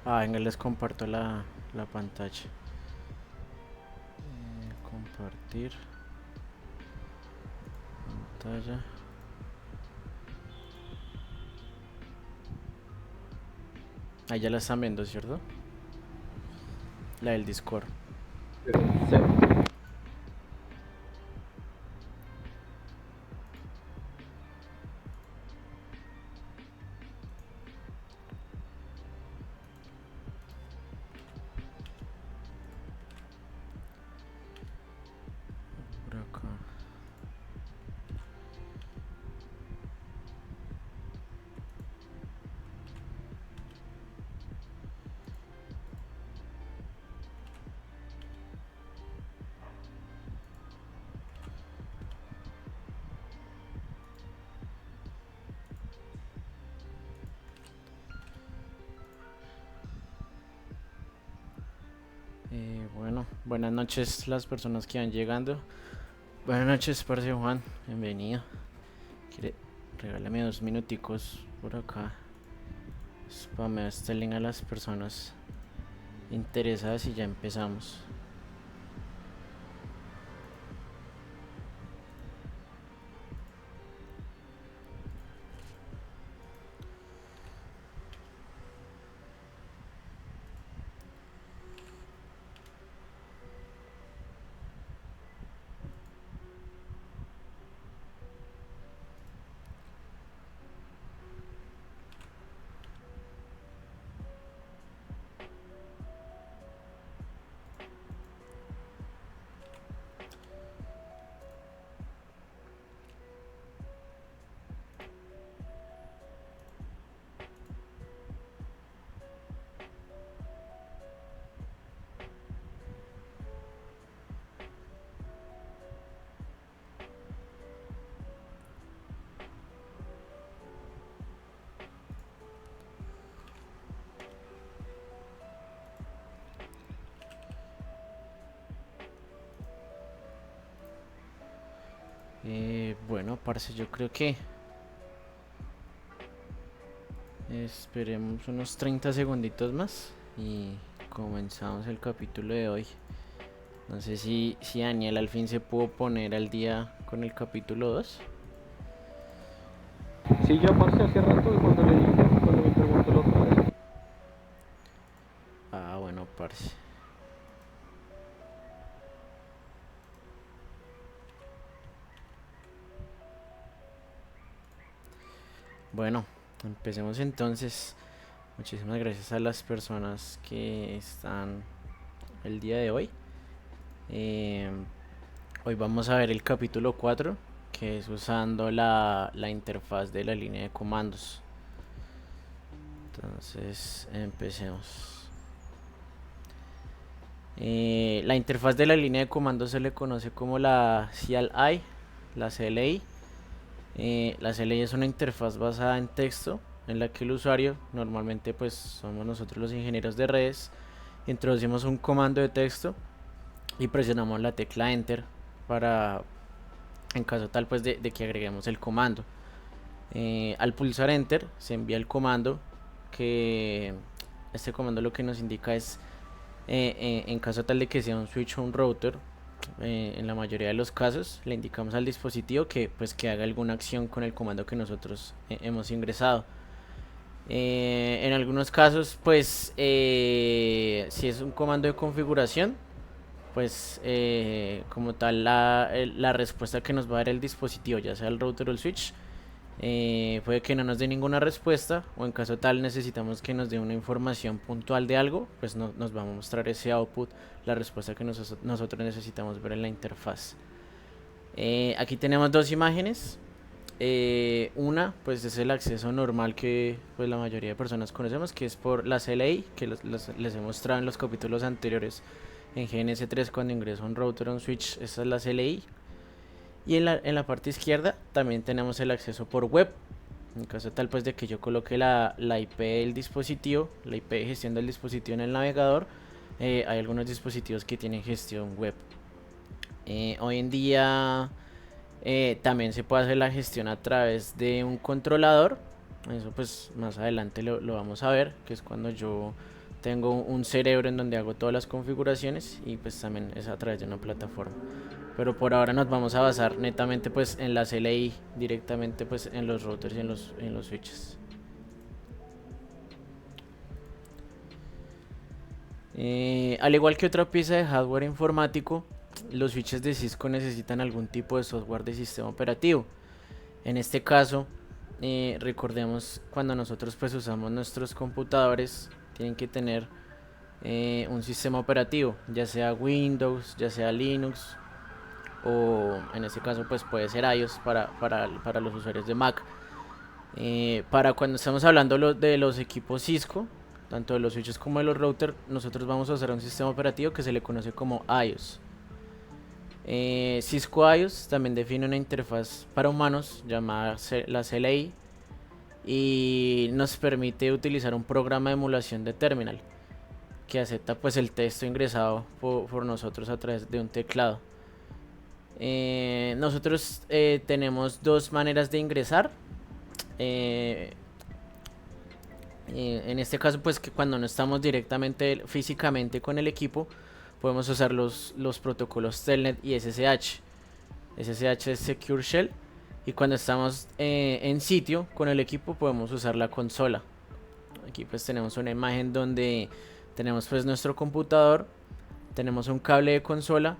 Venga, les comparto la pantalla. Compartir pantalla. Ahí ya la están viendo, ¿cierto? La del Discord. Sí. Por acá. Bueno, buenas noches las personas que van llegando. Buenas noches, parce Juan. Bienvenido. ¿Quiere? Regálame 2 minuticos por acá. Spamea este link a las personas interesadas y ya empezamos. Bueno, parce, yo creo que esperemos unos 30 segunditos más y comenzamos el capítulo de hoy. No sé si Daniel al fin se pudo poner al día con el capítulo 2. Sí, yo parce hace rato y cuando le dije, cuando me preguntó la otra vez. Bueno, parce. Bueno, empecemos entonces. Muchísimas gracias a las personas que están el día de hoy. Eh, Hoy vamos a ver el capítulo 4, que es usando la interfaz de la línea de comandos. Entonces, empecemos. La interfaz de la línea de comandos se le conoce como la CLI, la CLI. La CLI es una interfaz basada en texto en la que el usuario, normalmente pues somos nosotros los ingenieros de redes, introducimos un comando de texto y presionamos la tecla Enter para, en caso tal pues de que agreguemos el comando. Al pulsar Enter se envía el comando, que este comando lo que nos indica es, en caso tal de que sea un switch o un router, en la mayoría de los casos le indicamos al dispositivo que pues que haga alguna acción con el comando que nosotros hemos ingresado. En algunos casos pues si es un comando de configuración, pues como tal la respuesta que nos va a dar el dispositivo, ya sea el router o el switch, puede que no nos dé ninguna respuesta, o en caso tal necesitamos que nos dé una información puntual de algo, pues nos va a mostrar ese output, la respuesta que nosotros necesitamos ver en la interfaz. Aquí tenemos dos imágenes. Una pues es el acceso normal que pues la mayoría de personas conocemos, que es por la CLI, que les he mostrado en los capítulos anteriores en GNS3 cuando ingreso a un router o un switch. Esta es la CLI. Y en la parte izquierda también tenemos el acceso por web. En caso tal pues de que yo coloque la IP del dispositivo, la IP de gestión del dispositivo en el navegador, hay algunos dispositivos que tienen gestión web. Hoy en día también se puede hacer la gestión a través de un controlador. Eso pues más adelante lo vamos a ver, que es cuando yo tengo un cerebro en donde hago todas las configuraciones y pues también es a través de una plataforma. Pero por ahora nos vamos a basar netamente pues en la CLI, directamente pues en los routers y en los switches. Al igual que otra pieza de hardware informático, los switches de Cisco necesitan algún tipo de software de sistema operativo. En este caso, recordemos cuando nosotros pues usamos nuestros computadores, tienen que tener un sistema operativo, ya sea Windows, ya sea Linux, o en este caso pues puede ser iOS para los usuarios de Mac. Para cuando estamos hablando de los equipos Cisco, tanto de los switches como de los routers, nosotros vamos a usar un sistema operativo que se le conoce como iOS. Cisco iOS también define una interfaz para humanos llamada la CLI y nos permite utilizar un programa de emulación de terminal que acepta pues el texto ingresado por nosotros a través de un teclado. Nosotros tenemos dos maneras de ingresar. En este caso pues que cuando no estamos directamente físicamente con el equipo, podemos usar los protocolos Telnet y SSH. SSH es Secure Shell. Y cuando estamos en sitio con el equipo, podemos usar la consola. Aquí pues tenemos una imagen donde tenemos pues nuestro computador, tenemos un cable de consola.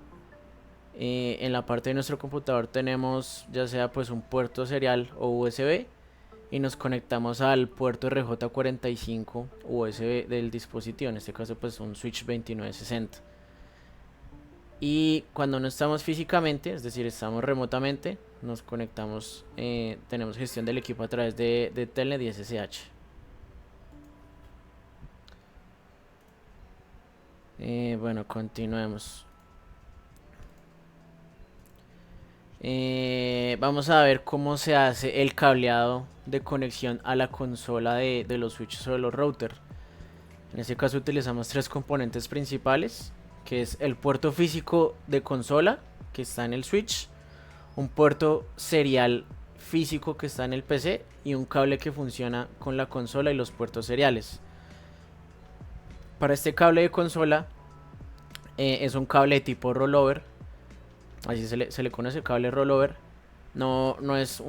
En la parte de nuestro computador tenemos ya sea pues un puerto serial o USB y nos conectamos al puerto RJ45 USB del dispositivo, en este caso pues un switch 2960. Y cuando no estamos físicamente, es decir, estamos remotamente, nos conectamos, tenemos gestión del equipo a través de Telnet y SSH. Bueno, continuemos. Vamos a ver cómo se hace el cableado de conexión a la consola de los switches o de los routers. En este caso utilizamos tres componentes principales, que es el puerto físico de consola que está en el switch, un puerto serial físico que está en el PC y un cable que funciona con la consola y los puertos seriales. Para este cable de consola es un cable de tipo rollover, así se le conoce, cable rollover. No es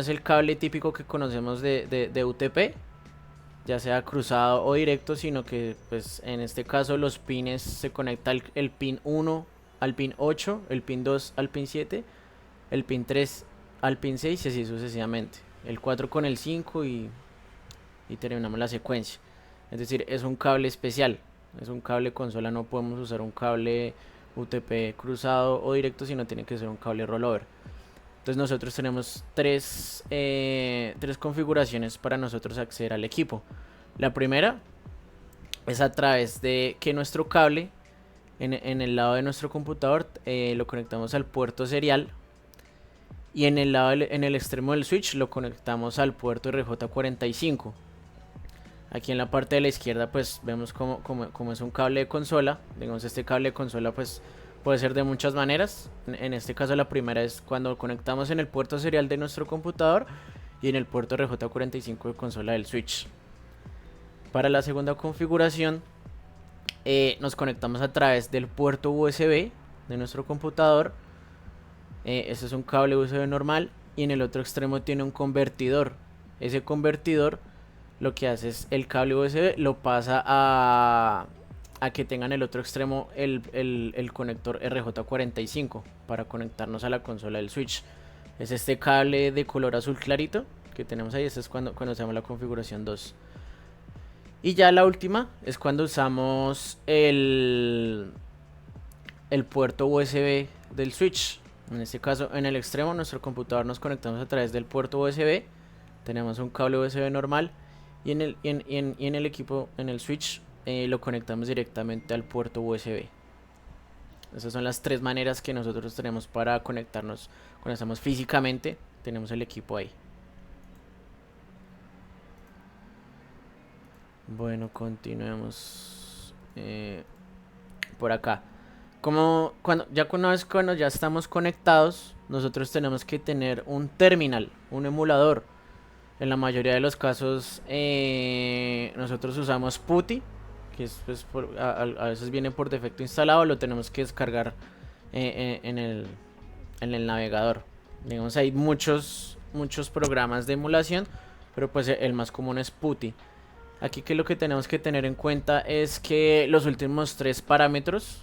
el cable típico que conocemos de UTP, ya sea cruzado o directo, sino que pues en este caso los pines se conecta el pin 1 al pin 8, el pin 2 al pin 7, el pin 3 al pin 6 y así sucesivamente, el 4 con el 5 y terminamos la secuencia. Es decir, es un cable especial, es un cable consola, no podemos usar un cable UTP cruzado o directo, sino tiene que ser un cable rollover. Entonces nosotros tenemos tres configuraciones para nosotros acceder al equipo. La primera es a través de que nuestro cable en el lado de nuestro computador lo conectamos al puerto serial y en el extremo del switch lo conectamos al puerto RJ45. Aquí en la parte de la izquierda pues vemos como es un cable de consola. Digamos, este cable de consola pues puede ser de muchas maneras. En este caso la primera es cuando conectamos en el puerto serial de nuestro computador y en el puerto RJ45 de consola del switch. Para la segunda configuración nos conectamos a través del puerto USB de nuestro computador. Este es un cable USB normal y en el otro extremo tiene un convertidor. Ese convertidor lo que hace es el cable USB lo pasa a que tengan el otro extremo el conector RJ45 para conectarnos a la consola del switch. Es este cable de color azul clarito que tenemos ahí. Este es cuando hacemos la configuración 2. Y ya la última es cuando usamos el puerto USB del switch. En este caso, en el extremo nuestro computador nos conectamos a través del puerto USB. Tenemos un cable USB normal y en el equipo, en el switch, lo conectamos directamente al puerto USB. Esas son las tres maneras que nosotros tenemos para conectarnos cuando estamos físicamente. Tenemos el equipo ahí. Bueno, continuemos por acá. Cuando ya estamos conectados, nosotros tenemos que tener un terminal, un emulador. En la mayoría de los casos nosotros usamos PuTTY, que es, pues, a veces viene por defecto instalado, lo tenemos que descargar en el navegador. Digamos, hay muchos programas de emulación, pero pues el más común es PuTTY. Aquí que lo que tenemos que tener en cuenta es que los últimos tres parámetros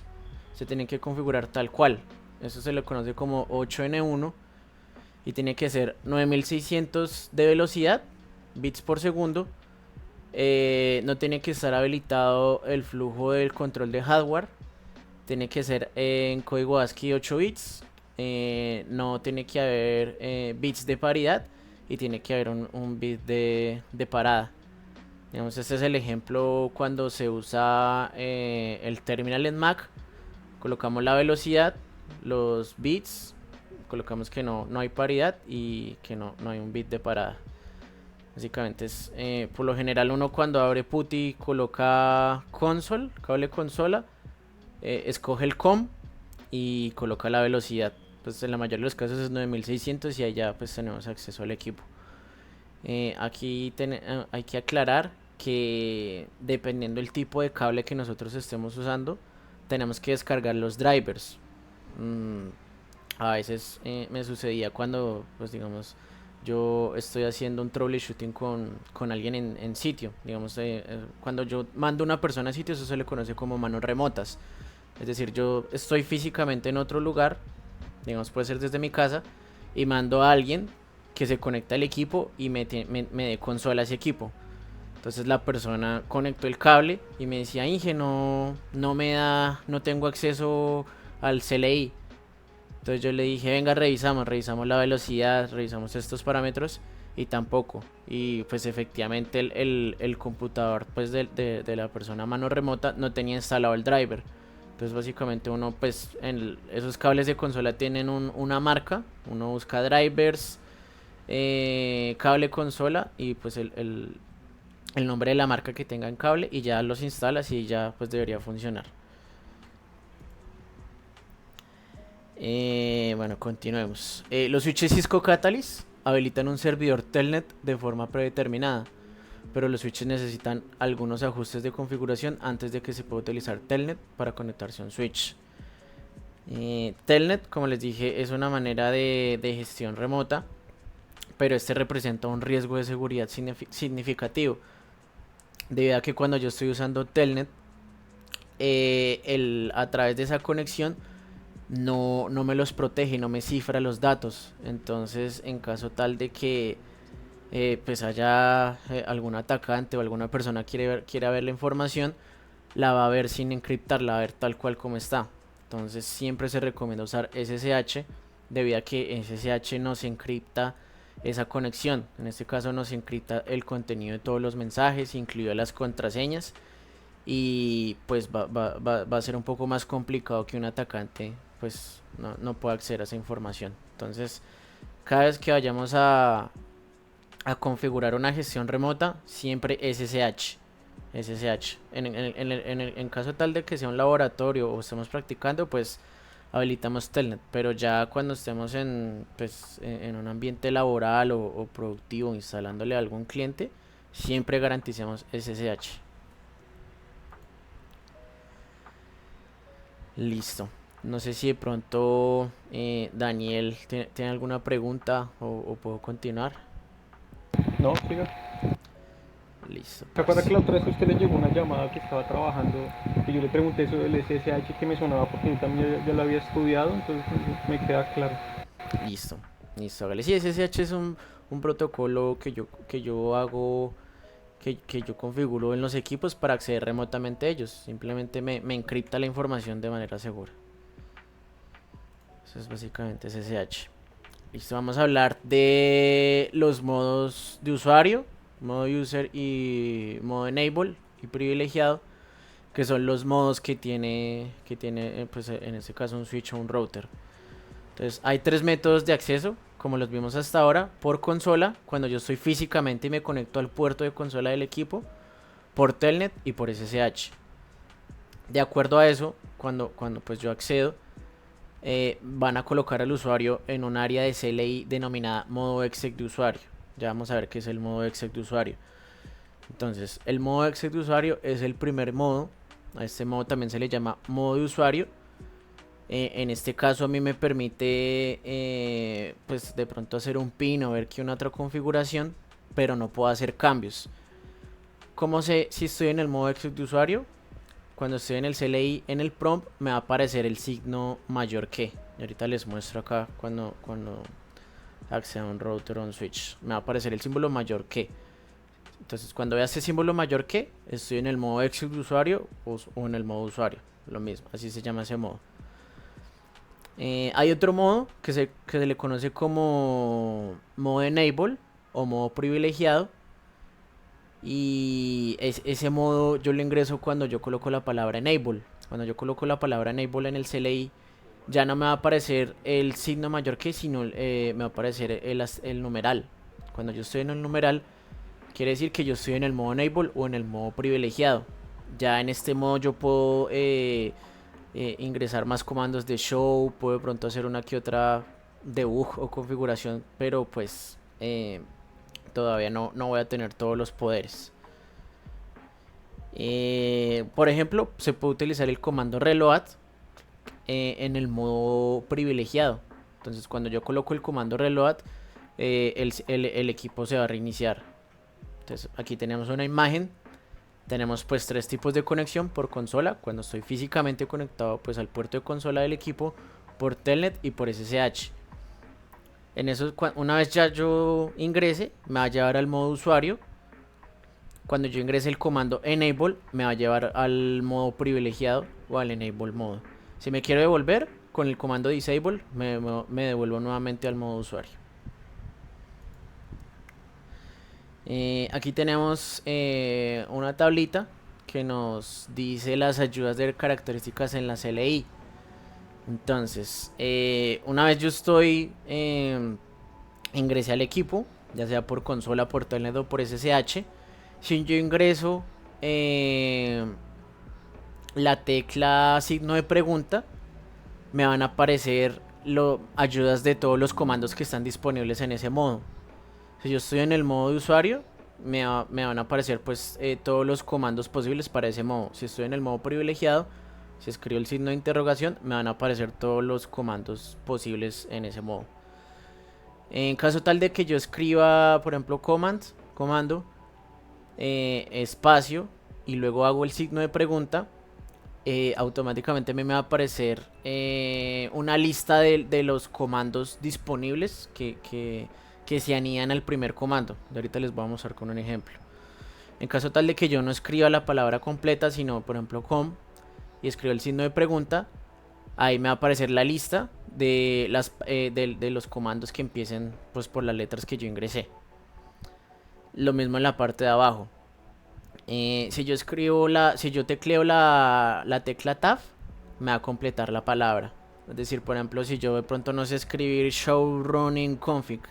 se tienen que configurar tal cual. Eso se le conoce como 8N1 y tiene que ser 9600 de velocidad, bits por segundo. No tiene que estar habilitado el flujo del control de hardware. Tiene que ser en código ASCII 8 bits. No tiene que haber bits de paridad y tiene que haber un bit de parada. Digamos, este es el ejemplo cuando se usa el terminal en Mac. Colocamos la velocidad, los bits, colocamos que no hay paridad y que no hay un bit de parada. Básicamente es, por lo general uno cuando abre PuTTY coloca console, cable consola, escoge el COM y coloca la velocidad. Pues en la mayoría de los casos es 9600 y allá pues tenemos acceso al equipo. Aquí hay que aclarar que dependiendo del tipo de cable que nosotros estemos usando, tenemos que descargar los drivers. A veces me sucedía cuando, pues digamos, yo estoy haciendo un troubleshooting con alguien en sitio. Digamos, cuando yo mando a una persona a sitio, eso se le conoce como manos remotas. Es decir, yo estoy físicamente en otro lugar, digamos, puede ser desde mi casa, y mando a alguien que se conecta al equipo y me dé consola a ese equipo. Entonces la persona conectó el cable y me decía, Inge, no tengo acceso al CLI. Entonces yo le dije, venga, revisamos la velocidad, revisamos estos parámetros y tampoco. Y pues efectivamente el computador pues de la persona a mano remota no tenía instalado el driver. Entonces básicamente uno pues en esos cables de consola tienen una marca, uno busca drivers, cable consola y pues el nombre de la marca que tenga en cable y ya los instalas y ya pues debería funcionar. Bueno, continuemos. Los switches Cisco Catalyst habilitan un servidor Telnet de forma predeterminada, pero los switches necesitan algunos ajustes de configuración antes de que se pueda utilizar Telnet para conectarse a un switch. Telnet, como les dije, es una manera de gestión remota, pero este representa un riesgo de seguridad significativo, debido a que cuando yo estoy usando Telnet, a través de esa conexión no me los protege, no me cifra los datos. Entonces, en caso tal de que pues haya algún atacante o alguna persona quiera ver la información, la va a ver sin encriptar, la va a ver tal cual como está. Entonces siempre se recomienda usar SSH, debido a que SSH no se encripta esa conexión. En este caso no se encripta el contenido de todos los mensajes, incluidas las contraseñas, y pues va a ser un poco más complicado que un atacante pues no pueda acceder a esa información. Entonces cada vez que vayamos a configurar una gestión remota, siempre SSH. En caso tal de que sea un laboratorio o estemos practicando, pues habilitamos Telnet. Pero ya cuando estemos pues, en un ambiente laboral o productivo, instalándole a algún cliente, siempre garanticemos SSH. Listo. No sé si de pronto Daniel tiene alguna pregunta o puedo continuar. No, siga. Listo, ¿Se acuerda pues. que la otra vez a usted le llegó una llamada que estaba trabajando y yo le pregunté eso del SSH que me sonaba porque yo también ya lo había estudiado, entonces me queda claro. Listo, listo, hágale. Sí, SSH es un protocolo que yo hago, que yo configuro en los equipos para acceder remotamente a ellos. Simplemente me encripta la información de manera segura. Eso es básicamente SSH. Listo, vamos a hablar de los modos de usuario, modo user y modo enable y privilegiado, que son los modos que tiene pues en este caso un switch o un router. Entonces hay tres métodos de acceso, como los vimos hasta ahora: por consola, cuando yo estoy físicamente y me conecto al puerto de consola del equipo; por telnet y por SSH. De acuerdo a eso, cuando pues yo accedo, van a colocar al usuario en un área de CLI denominada modo exec de usuario. Ya vamos a ver qué es el modo exec de usuario. Entonces, el modo exit de usuario es el primer modo. A este modo también se le llama modo de usuario. En este caso a mí me permite pues de pronto hacer un pin o ver que una otra configuración, pero no puedo hacer cambios. ¿Cómo sé si estoy en el modo exit de usuario? Cuando estoy en el CLI, en el prompt, me va a aparecer el signo mayor que. Y ahorita les muestro acá cuando acceda a un router o un switch. Me va a aparecer el símbolo mayor que. Entonces cuando vea ese símbolo mayor que, estoy en el modo exit de usuario o en el modo usuario. Lo mismo, así se llama ese modo. Hay otro modo que se le conoce como modo enable o modo privilegiado. Y ese modo yo lo ingreso cuando yo coloco la palabra enable. Cuando yo coloco la palabra enable en el CLI, ya no me va a aparecer el signo mayor que, sino me va a aparecer el numeral. Cuando yo estoy en el numeral, quiere decir que yo estoy en el modo enable o en el modo privilegiado. Ya en este modo yo puedo ingresar más comandos de show, puedo de pronto hacer una que otra debug o configuración, pero pues todavía no voy a tener todos los poderes. Por ejemplo, se puede utilizar el comando reload en el modo privilegiado. Entonces cuando yo coloco el comando reload, el equipo se va a reiniciar. Entonces aquí tenemos una imagen. Tenemos pues tres tipos de conexión: por consola, cuando estoy físicamente conectado pues al puerto de consola del equipo, por telnet y por SSH. En eso, una vez ya yo ingrese, me va a llevar al modo usuario. Cuando yo ingrese el comando enable, me va a llevar al modo privilegiado o al enable modo. Si me quiero devolver, con el comando disable me devuelvo nuevamente al modo usuario. Aquí tenemos una tablita que nos dice las ayudas de características en la CLI. Entonces, una vez yo ingresé al equipo, ya sea por consola, por telnet o por SSH. Si yo ingreso la tecla signo de pregunta, me van a aparecer ayudas de todos los comandos que están disponibles en ese modo. Si yo estoy en el modo de usuario, me van a aparecer pues todos los comandos posibles para ese modo. Si estoy en el modo privilegiado, si escribo el signo de interrogación, me van a aparecer todos los comandos posibles en ese modo. En caso tal de que yo escriba, por ejemplo, comando, espacio, y luego hago el signo de pregunta, automáticamente me va a aparecer una lista de los comandos disponibles que se anidan al primer comando. De ahorita les voy a mostrar con un ejemplo. En caso tal de que yo no escriba la palabra completa, sino por ejemplo y escribo el signo de pregunta, ahí me va a aparecer la lista de los comandos que empiecen pues por las letras que yo ingresé. Lo mismo en la parte de abajo. Si yo tecleo la tecla Tab, me va a completar la palabra. Es decir, por ejemplo, si yo de pronto no sé escribir show running config,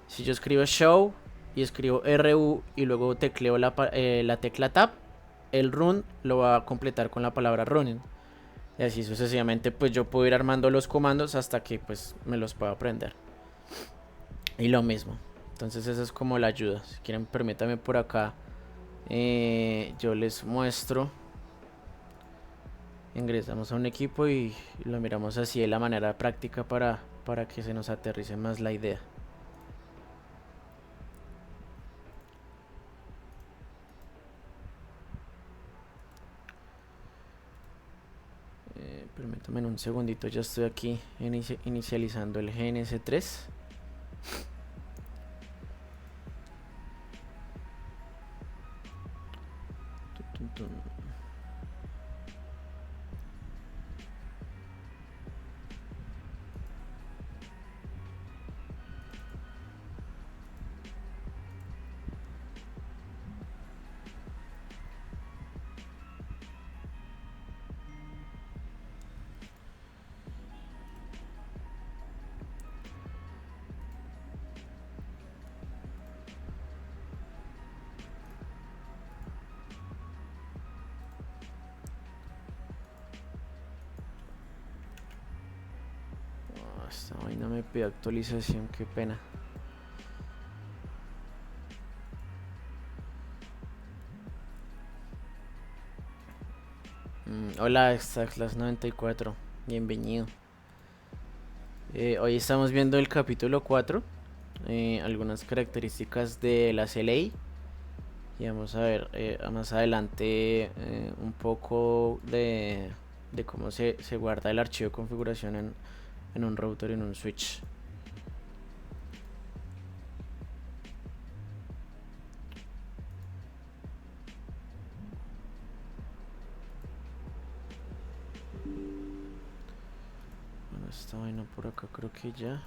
si yo escribo show y escribo RU y luego tecleo la tecla Tab, el run lo va a completar con la palabra running. Y así sucesivamente pues yo puedo ir armando los comandos hasta que pues me los pueda aprender. Y lo mismo. Entonces esa es como la ayuda. Si quieren permítanme por acá. Yo les muestro. Ingresamos a un equipo y lo miramos así de la manera práctica para que se nos aterrice más la idea. Permítanme un segundito, ya estoy aquí inicializando el GNS3. Esta vaina me pide actualización, qué pena. Hola, Class 94, bienvenido. Hoy estamos viendo el capítulo 4, algunas características de la CLI. Y vamos a ver más adelante un poco de cómo se guarda el archivo de configuración en un router y en un switch. Bueno, esta vaina por acá creo que ya.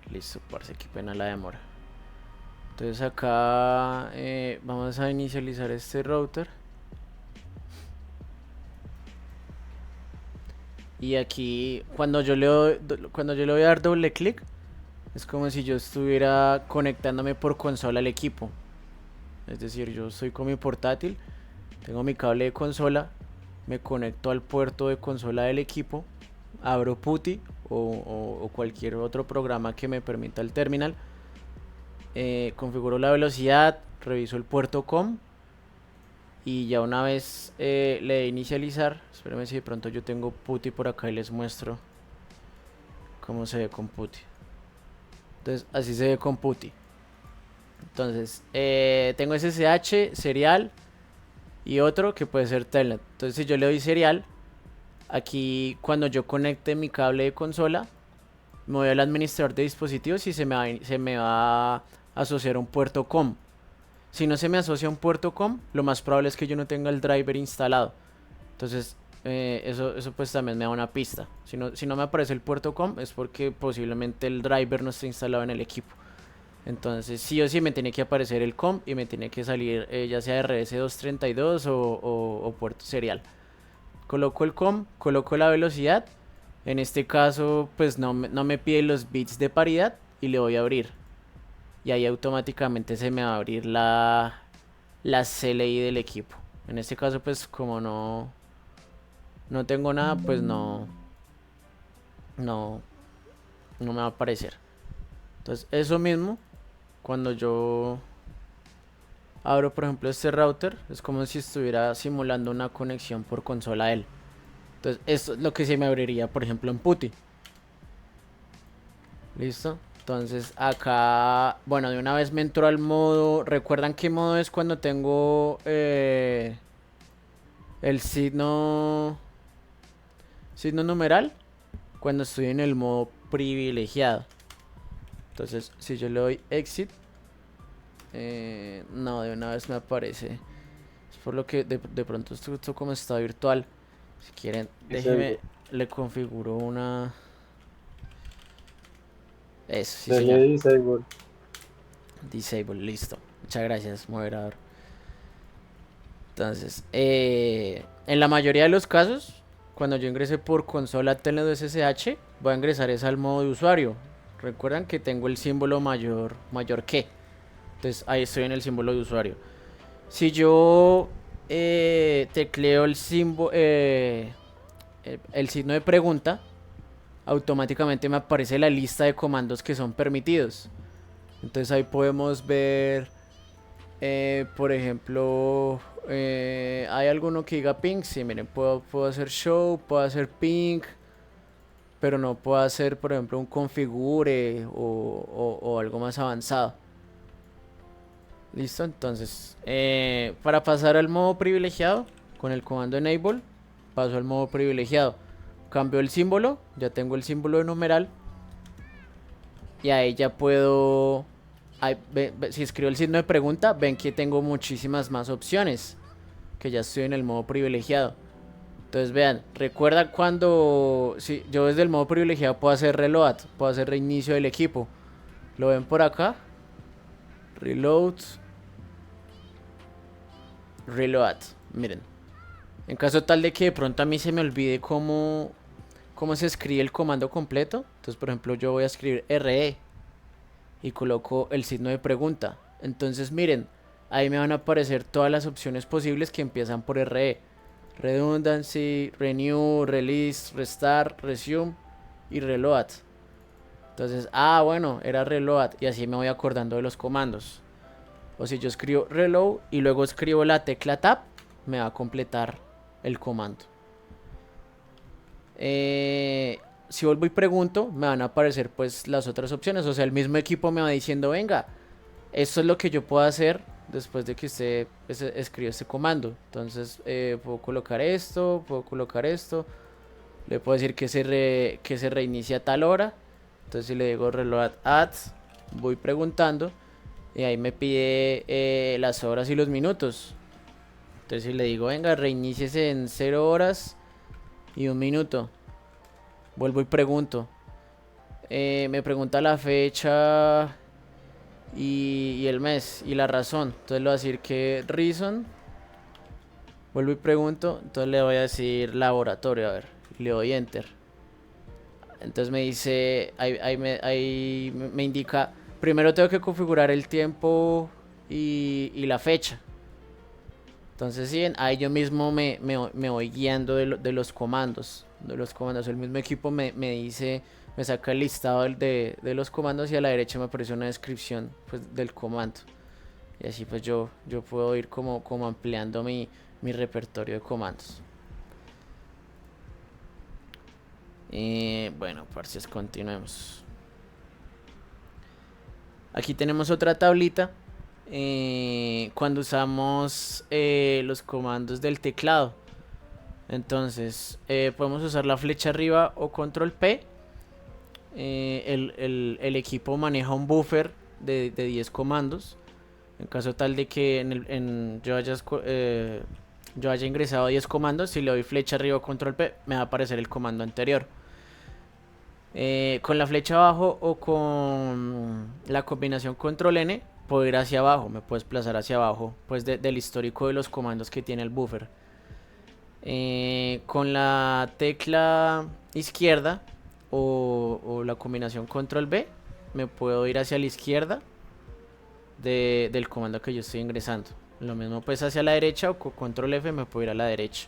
Listo, parce, qué pena la demora. Entonces acá vamos a inicializar este router. Y aquí cuando yo le voy a dar doble clic, es como si yo estuviera conectándome por consola al equipo. Es decir, yo estoy con mi portátil, tengo mi cable de consola, me conecto al puerto de consola del equipo, abro PuTTY o cualquier otro programa que me permita el terminal, configuro la velocidad, reviso el puerto COM y ya una vez le de inicializar, espérenme si de pronto yo tengo PuTTY por acá y les muestro cómo se ve con PuTTY. Entonces así se ve con PuTTY. Entonces tengo SSH, serial y otro que puede ser telnet. Entonces si yo le doy serial, aquí cuando yo conecte mi cable de consola, me voy al administrador de dispositivos y se me va a asociar un puerto COM. Si no se me asocia un puerto COM, lo más probable es que yo no tenga el driver instalado. Entonces eso pues también me da una pista. Si no me aparece el puerto COM es porque posiblemente el driver no está instalado en el equipo. Entonces sí o sí me tiene que aparecer el COM y me tiene que salir ya sea RS232 o puerto serial. Coloco el COM, coloco la velocidad. En este caso pues no me pide los bits de paridad y le voy a abrir. Y ahí automáticamente se me va a abrir la CLI del equipo. En este caso pues como no tengo nada, pues no, no me va a aparecer. Entonces eso mismo, cuando yo abro por ejemplo este router, es como si estuviera simulando una conexión por consola a él. Entonces esto es lo que se me abriría por ejemplo en PuTTY. Listo. Entonces acá, bueno, de una vez me entro al modo. ¿Recuerdan qué modo es cuando tengo el signo numeral? Cuando estoy en el modo privilegiado. Entonces si yo le doy exit, no, de una vez me aparece. Es por lo que de pronto esto como está virtual. Si quieren, déjeme, le configuro una. Eso, sí señor. Dale disable. Disable, listo. Muchas gracias, moderador. Entonces, en la mayoría de los casos, cuando yo ingrese por consola Telnet SSH, voy a ingresar es al modo de usuario. Recuerdan que tengo el símbolo mayor que. Entonces ahí estoy en el símbolo de usuario. Si yo tecleo el símbolo, el signo de pregunta, automáticamente me aparece la lista de comandos que son permitidos. Entonces ahí podemos ver, por ejemplo, hay alguno que diga ping. Sí, miren, puedo hacer show, puedo hacer ping, pero no puedo hacer, por ejemplo, un configure o algo más avanzado. Listo, entonces para pasar al modo privilegiado, con el comando enable, paso al modo privilegiado. Cambio el símbolo, ya tengo el símbolo de numeral, y ahí ya puedo, si escribo el signo de pregunta, ven que tengo muchísimas más opciones, que ya estoy en el modo privilegiado. Entonces vean, recuerda cuando, si yo desde el modo privilegiado puedo hacer reload, puedo hacer reinicio del equipo. ¿Lo ven por acá? Reload. Reload, miren. En caso tal de que de pronto a mí se me olvide cómo se escribe el comando completo. Entonces, por ejemplo, yo voy a escribir RE y coloco el signo de pregunta. Entonces, miren, ahí me van a aparecer todas las opciones posibles que empiezan por RE. Redundancy, Renew, Release, Restart, Resume y Reload. Entonces, bueno, era Reload y así me voy acordando de los comandos. O si yo escribo Reload y luego escribo la tecla Tab, me va a completar el comando. Si vuelvo y pregunto, me van a aparecer pues las otras opciones. O sea, el mismo equipo me va diciendo, venga, esto es lo que yo puedo hacer después de que usted escriba este comando. Entonces, puedo colocar esto, puedo colocar esto. Le puedo decir que se reinicie a tal hora. Entonces, si le digo reload ads, voy preguntando. Y ahí me pide las horas y los minutos. Entonces, si le digo, venga, reiníciese en 0 horas y 1 minuto. Vuelvo y pregunto. Me pregunta la fecha y el mes y la razón. Entonces le voy a decir que reason. Vuelvo y pregunto. Entonces le voy a decir laboratorio. A ver. Le doy enter. Entonces me dice. Ahí me indica. Primero tengo que configurar el tiempo y la fecha. Entonces sí, ahí yo mismo me voy guiando de los comandos. El mismo equipo me dice, me saca el listado de los comandos y a la derecha me aparece una descripción pues, del comando. Y así pues yo puedo ir como ampliando mi repertorio de comandos. Bueno, parciales, continuemos. Aquí tenemos otra tablita. Cuando usamos los comandos del teclado. Entonces, podemos usar la flecha arriba o control P. El equipo maneja un buffer de 10 comandos. En caso tal de que yo haya ingresado 10 comandos, si le doy flecha arriba o control P, me va a aparecer el comando anterior. Con la flecha abajo o con la combinación control N, puedo ir hacia abajo, me puedo desplazar hacia abajo pues del histórico de los comandos que tiene el buffer. Con la tecla izquierda o la combinación control B, me puedo ir hacia la izquierda del comando que yo estoy ingresando. Lo mismo pues hacia la derecha o con control F me puedo ir a la derecha.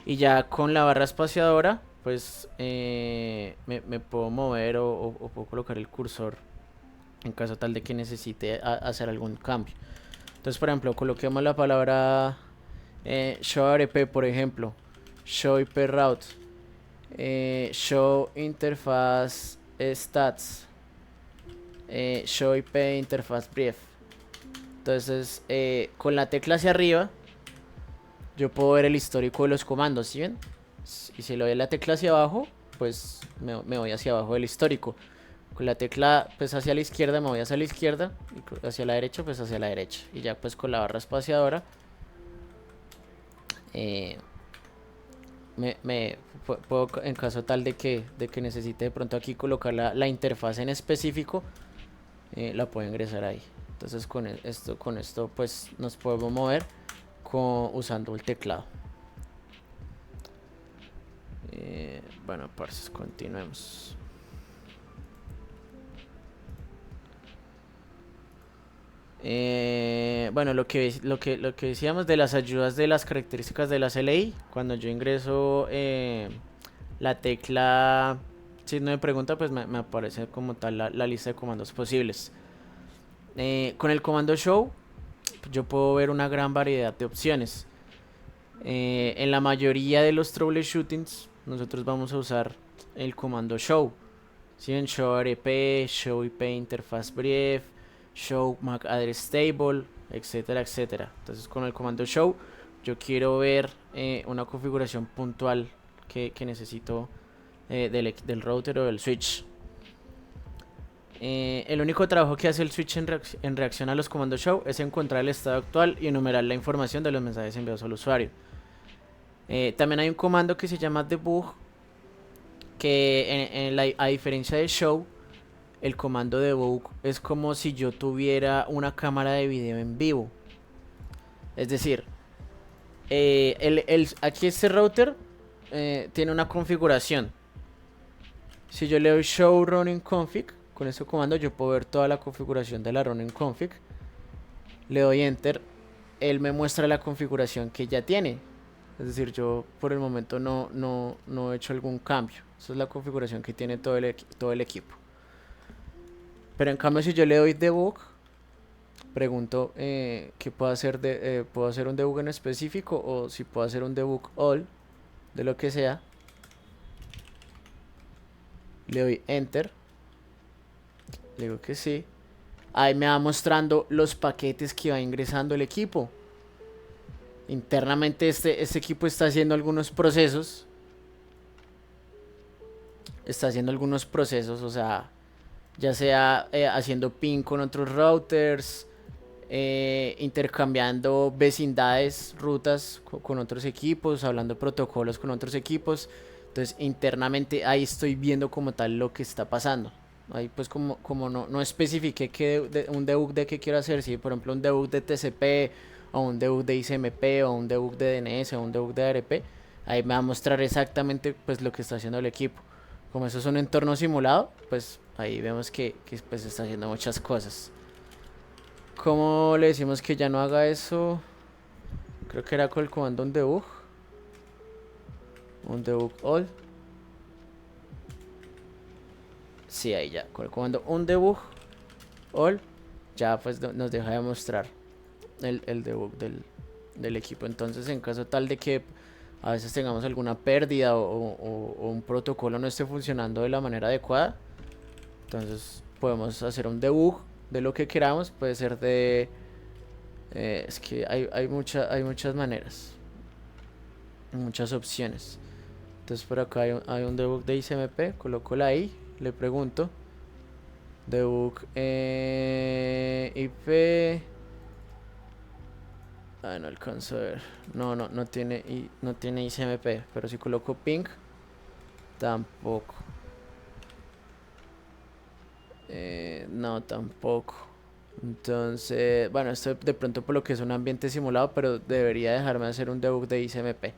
Y ya con la barra espaciadora pues me puedo mover o puedo colocar el cursor en caso tal de que necesite hacer algún cambio. Entonces, por ejemplo, coloquemos la palabra show RP, por ejemplo, show IP route, show interface stats, show IP interface brief. Entonces, con la tecla hacia arriba, yo puedo ver el histórico de los comandos, ¿sí ven? Y si le doy la tecla hacia abajo, pues me voy hacia abajo del histórico. Con la tecla pues hacia la izquierda me voy hacia la izquierda y hacia la derecha pues hacia la derecha. Y ya pues con la barra espaciadora puedo, en caso tal de que necesite de pronto aquí colocar la interfaz en específico, la puedo ingresar ahí. Entonces con esto pues nos podemos mover usando el teclado. Bueno, parces, continuemos. Bueno, lo que decíamos de las ayudas de las características de la CLI, cuando yo ingreso la tecla signo de pregunta, pues me aparece como tal la lista de comandos posibles. Con el comando show, yo puedo ver una gran variedad de opciones. En la mayoría de los troubleshootings, nosotros vamos a usar el comando show. ¿Sí? En show RP, show IP interface brief, show MAC address table, etcétera, etcétera. Entonces con el comando show yo quiero ver una configuración puntual que necesito del router o del switch. El único trabajo que hace el switch en reacción a los comandos show es encontrar el estado actual y enumerar la información de los mensajes enviados al usuario. También hay un comando que se llama debug, que a diferencia de show, el comando debug es como si yo tuviera una cámara de video en vivo. Es decir, aquí este router tiene una configuración. Si yo le doy show running config, con este comando yo puedo ver toda la configuración de la running config. Le doy enter, él me muestra la configuración que ya tiene. Es decir, yo por el momento no he hecho algún cambio. Esa es la configuración que tiene todo el equipo. Pero en cambio, si yo le doy debug, pregunto qué puedo hacer. ¿Puedo hacer un debug en específico o si puedo hacer un debug all de lo que sea? Le doy enter, le digo que sí. Ahí me va mostrando los paquetes que va ingresando el equipo. Internamente este equipo está haciendo algunos procesos. O sea, ya sea haciendo ping con otros routers, intercambiando vecindades, rutas con otros equipos, hablando protocolos con otros equipos. Entonces internamente ahí estoy viendo como tal lo que está pasando. Ahí pues como no especifiqué un debug de qué quiero hacer, si por ejemplo un debug de TCP o un debug de ICMP o un debug de DNS o un debug de ARP, ahí me va a mostrar exactamente pues lo que está haciendo el equipo. Como eso es un entorno simulado, pues ahí vemos que pues está haciendo muchas cosas. ¿Cómo le decimos que ya no haga eso? Creo que era con el comando un debug all. Sí, ahí ya, con el comando un debug all, ya pues nos deja de mostrar el debug del equipo. Entonces en caso tal de que a veces tengamos alguna pérdida o un protocolo no esté funcionando de la manera adecuada, entonces podemos hacer un debug de lo que queramos. Puede ser de es que hay muchas maneras, muchas opciones. Entonces por acá hay un debug de ICMP, coloco la I, le pregunto debug IP. No alcanzo a ver. No tiene ICMP, pero si coloco ping tampoco. No, tampoco. Entonces, bueno, esto de pronto por lo que es un ambiente simulado, pero debería dejarme hacer un debug de ICMP.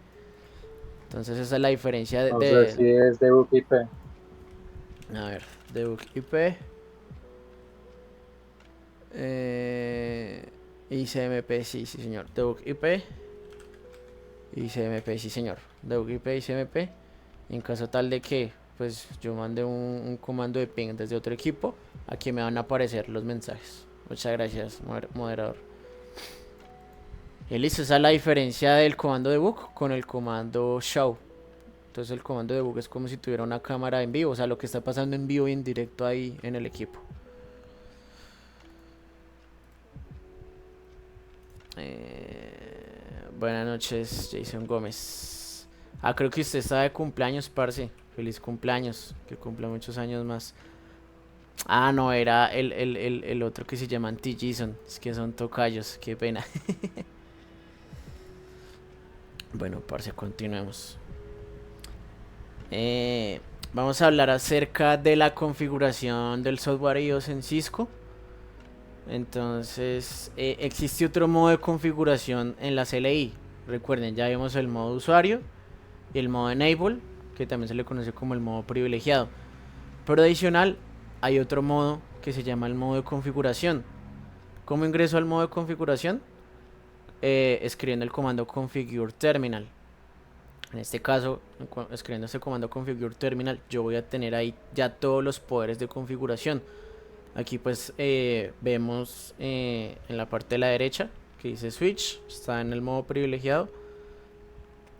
Entonces esa es la diferencia No sé si es debug IP. A ver, debug IP. ICMP, sí señor. Debug IP. ICMP, sí señor. Debug IP, ICMP. En caso tal de que pues yo mande un comando de ping desde otro equipo, aquí me van a aparecer los mensajes. Muchas gracias, moderador. Y listo, esa es la diferencia del comando debug con el comando show. Entonces el comando debug es como si tuviera una cámara en vivo, o sea, lo que está pasando en vivo y en directo ahí en el equipo. Buenas noches, Jason Gómez. Creo que usted está de cumpleaños, parce. Feliz cumpleaños, que cumpla muchos años más. No, era el otro que se llama Anti-Jason. Es que son tocayos, qué pena. Bueno, parce, continuemos. Vamos a hablar acerca de la configuración del software iOS en Cisco. Entonces, existe otro modo de configuración en la CLI. Recuerden, ya vimos el modo usuario y el modo enable, que también se le conoce como el modo privilegiado. Pero adicional, hay otro modo que se llama el modo de configuración. ¿Cómo ingreso al modo de configuración? Escribiendo el comando configure terminal. En este caso, escribiendo este comando configure terminal, yo voy a tener ahí ya todos los poderes de configuración. Aquí pues vemos en la parte de la derecha que dice switch, está en el modo privilegiado.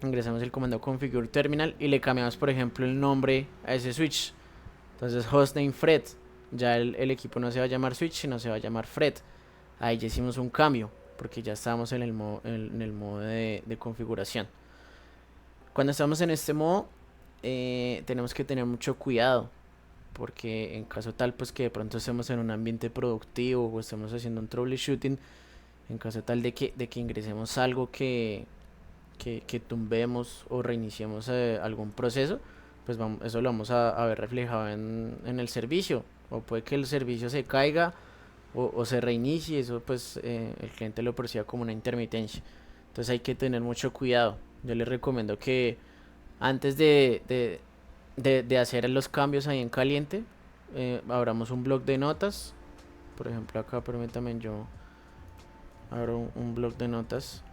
Ingresamos el comando configure terminal y le cambiamos por ejemplo el nombre a ese switch. Entonces hostname Fred, ya el equipo no se va a llamar switch sino se va a llamar Fred. Ahí ya hicimos un cambio porque ya estamos en el modo de configuración. Cuando estamos en este modo tenemos que tener mucho cuidado, porque en caso tal pues que de pronto estemos en un ambiente productivo o estemos haciendo un troubleshooting, en caso tal de que ingresemos algo que tumbemos o reiniciemos algún proceso, pues eso lo vamos a ver reflejado en el servicio, o puede que el servicio se caiga o se reinicie, eso pues el cliente lo perciba como una intermitencia. Entonces hay que tener mucho cuidado. Yo les recomiendo que antes de hacer los cambios ahí en caliente, abramos un bloc de notas. Por ejemplo, acá permítame, yo abro un bloc de notas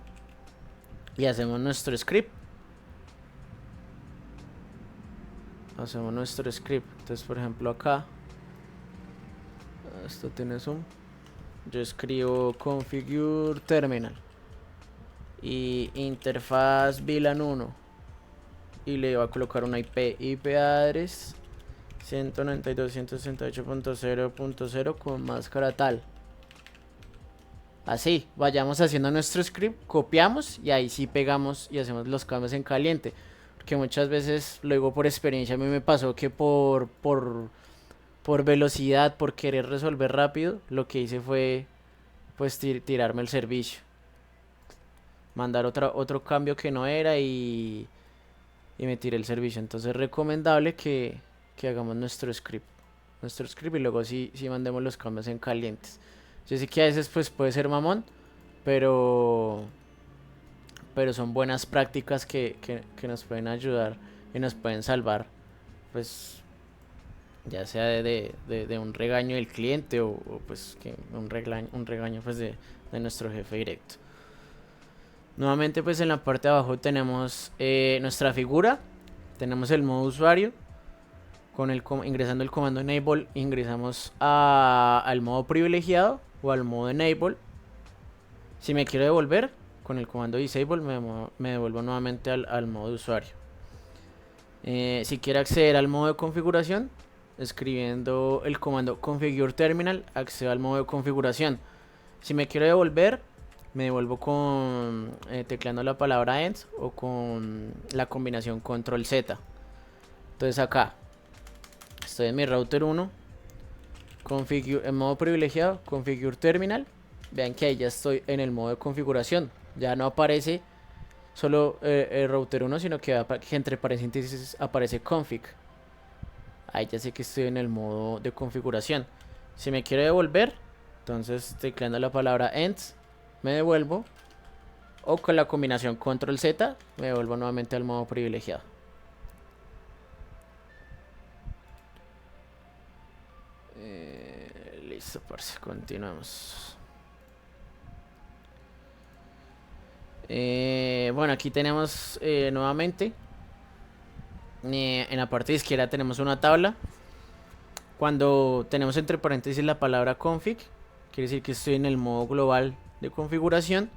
y hacemos nuestro script. Entonces, por ejemplo, acá, esto tiene zoom. Yo escribo configure terminal y interfaz VLAN 1 y le voy a colocar una IP address 192.168.0.0 con máscara tal. Así, vayamos haciendo nuestro script, copiamos y ahí sí pegamos y hacemos los cambios en caliente. Porque muchas veces, lo digo por experiencia, a mí me pasó que por velocidad, por querer resolver rápido, lo que hice fue pues tirarme el servicio. Mandar otro cambio que no era y me tiré el servicio. Entonces es recomendable que hagamos nuestro script. Y luego sí mandemos los cambios en calientes. Yo sé que a veces pues puede ser mamón, pero son buenas prácticas que nos pueden ayudar y nos pueden salvar, pues ya sea de un regaño del cliente o pues que un regaño pues de nuestro jefe directo. Nuevamente pues en la parte de abajo tenemos nuestra figura, tenemos el modo usuario. Ingresando el comando enable ingresamos al modo privilegiado o al modo enable. Si me quiero devolver, con el comando disable me devuelvo nuevamente al modo de usuario. Si quiero acceder al modo de configuración, escribiendo el comando configure terminal, accedo al modo de configuración. Si me quiero devolver, me devuelvo con tecleando la palabra end o con la combinación control Z. Entonces acá estoy en mi router 1, en modo privilegiado, configure terminal. Vean que ahí ya estoy en el modo de configuración. Ya no aparece solo el router 1, sino que entre paréntesis aparece config. Ahí ya sé que estoy en el modo de configuración. Si me quiero devolver, entonces tecleando la palabra end, me devuelvo. O con la combinación control Z, me devuelvo nuevamente al modo privilegiado. Listo, parce, continuamos. Bueno, aquí tenemos nuevamente en la parte izquierda tenemos una tabla. Cuando tenemos entre paréntesis la palabra config, quiere decir que estoy en el modo global de configuración.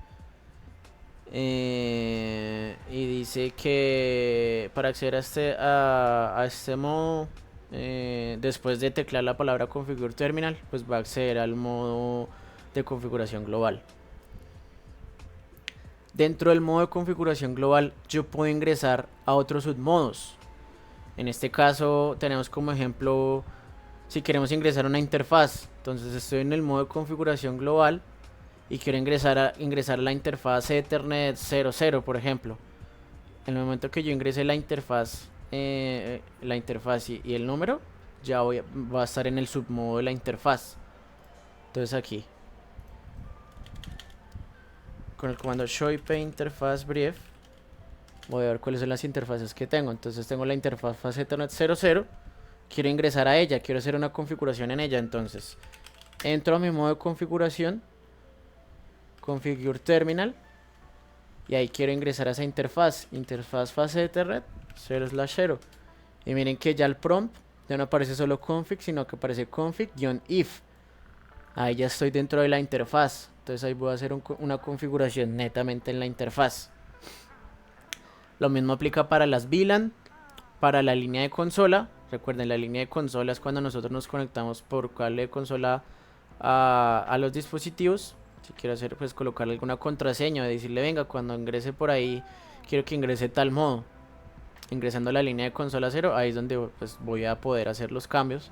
Y dice que para acceder a este modo, después de teclear la palabra configure terminal, pues va a acceder al modo de configuración global. Dentro del modo de configuración global yo puedo ingresar a otros submodos. En este caso tenemos como ejemplo, si queremos ingresar a una interfaz, entonces estoy en el modo de configuración global y quiero ingresar a la interfaz Ethernet 00, por ejemplo. En el momento que yo ingrese la interfaz y el número, ya va a estar en el submodo de la interfaz. Entonces aquí, con el comando show IP interfaz brief, voy a ver cuáles son las interfaces que tengo. Entonces tengo la interfaz Ethernet 00, quiero ingresar a ella, quiero hacer una configuración en ella. Entonces entro a mi modo de configuración, configure terminal, y ahí quiero ingresar a esa interfaz fase Ethernet 0/0. Y miren que ya el prompt ya no aparece solo config, sino que aparece config-if. Ahí ya estoy dentro de la interfaz. Entonces ahí voy a hacer una configuración netamente en la interfaz. Lo mismo aplica para las VLAN, para la línea de consola. Recuerden, la línea de consola es cuando nosotros nos conectamos por cable de consola a los dispositivos. Si quiero hacer, pues colocarle alguna contraseña, decirle venga, cuando ingrese por ahí quiero que ingrese tal modo. ingresando a la línea de consola 0, ahí es donde pues voy a poder hacer los cambios.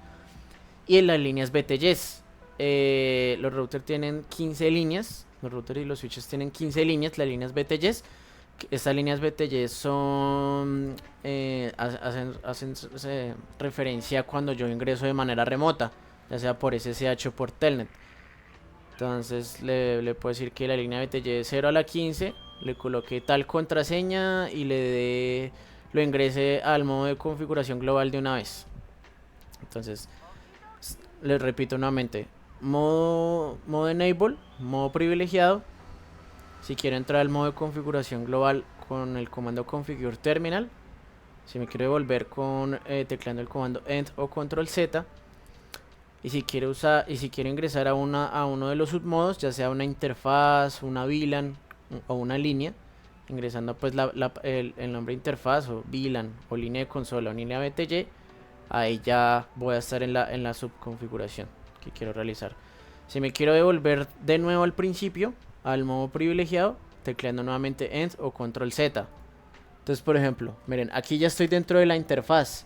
Y en las líneas BTYs, los routers tienen 15 líneas, los routers y los switches tienen 15 líneas, las líneas BTYs. Estas líneas BTY son hacen referencia cuando yo ingreso de manera remota, ya sea por SSH o por Telnet. Entonces le puedo decir que la línea BTY de 0 a la 15 le coloqué tal contraseña y lo ingrese al modo de configuración global de una vez. Entonces les repito nuevamente, modo enable, modo privilegiado. Si quiero entrar al modo de configuración global con el comando configure terminal, si me quiero devolver con tecleando el comando end o control Z, y si quiero ingresar a uno de los submodos, ya sea una interfaz, una VLAN o una línea, ingresando pues el nombre interfaz o VLAN o línea de consola o línea BTY, ahí ya voy a estar en la subconfiguración que quiero realizar. Si me quiero devolver de nuevo al principio, al modo privilegiado, tecleando nuevamente end o control Z. Entonces, por ejemplo, miren, aquí ya estoy dentro de la interfaz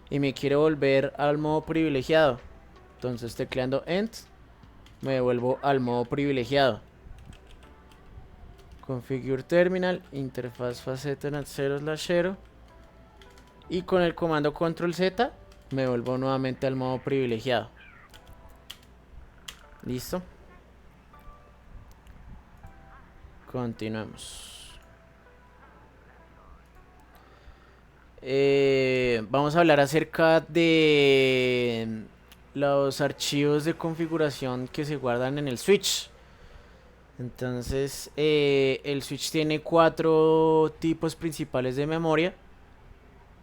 y me quiero volver al modo privilegiado. Entonces, tecleando end, me devuelvo al modo privilegiado. Configure terminal, interfaz facetenet 0/0, y con el comando control Z me vuelvo nuevamente al modo privilegiado. Listo. Continuemos. Vamos a hablar acerca de los archivos de configuración que se guardan en el switch. Entonces, el switch tiene 4 tipos principales de memoria.